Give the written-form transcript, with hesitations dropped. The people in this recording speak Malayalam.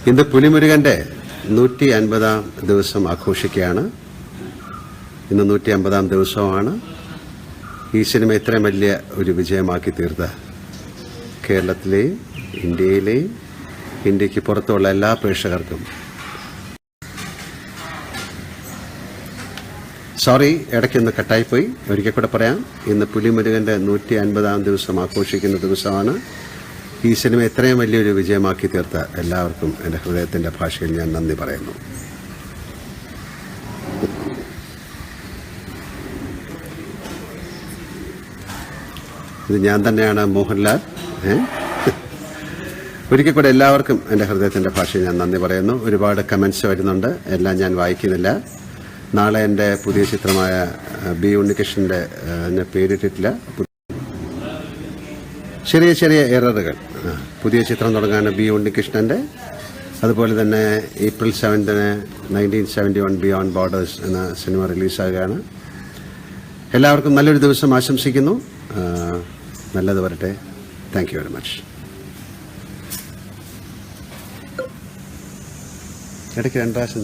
ഇന്ന് പുലിമുരുകൻ്റെ 150-ാം ദിവസം ആഘോഷിക്കുകയാണ്. ഇന്ന് 150-ാം ദിവസമാണ്. ഈ സിനിമ ഇത്രയും വലിയ ഒരു വിജയമാക്കി തീർത്ത കേരളത്തിലെയും ഇന്ത്യയിലെയും ഇന്ത്യക്ക് പുറത്തുള്ള എല്ലാ പ്രേക്ഷകർക്കും സോറി, ഇടയ്ക്കൊന്ന് കട്ടായിപ്പോയി. ഒരിക്കൽ കൂടെ പറയാം. ഇന്ന് പുലിമുരുകൻ്റെ 150-ാം ദിവസം ആഘോഷിക്കുന്ന ദിവസമാണ്. ഈ സിനിമ ഇത്രയും വലിയൊരു വിജയമാക്കി തീർത്ത എല്ലാവർക്കും എൻ്റെ ഹൃദയത്തിൻ്റെ ഭാഷയിൽ ഞാൻ നന്ദി പറയുന്നു. ഇത് ഞാൻ തന്നെയാണ്, മോഹൻലാൽ. ഒരിക്കൽ കൂടെ എല്ലാവർക്കും എൻ്റെ ഹൃദയത്തിൻ്റെ ഭാഷയിൽ ഞാൻ നന്ദി പറയുന്നു. ഒരുപാട് കമൻസ് വരുന്നുണ്ട്, എല്ലാം ഞാൻ വായിക്കുന്നില്ല. നാളെ എൻ്റെ പുതിയ ചിത്രമായ ബി ഉണ്ണികൃഷ്ണൻ്റെ എന്നെ പേരിട്ടിട്ടില്ല, ചെറിയ ചെറിയ എററുകൾ. പുതിയ ചിത്രം തുടങ്ങാൻ ബി ഉണ്ണികൃഷ്ണൻ്റെ. അതുപോലെ തന്നെ April 7 1971 ബിയോണ്ട് ബോർഡേഴ്സ് എന്ന സിനിമ റിലീസാകുകയാണ്. എല്ലാവർക്കും നല്ലൊരു ദിവസം ആശംസിക്കുന്നു. നല്ലത് വരട്ടെ. Thank you very much. ഇടയ്ക്ക് 2 പ്രാവശ്യം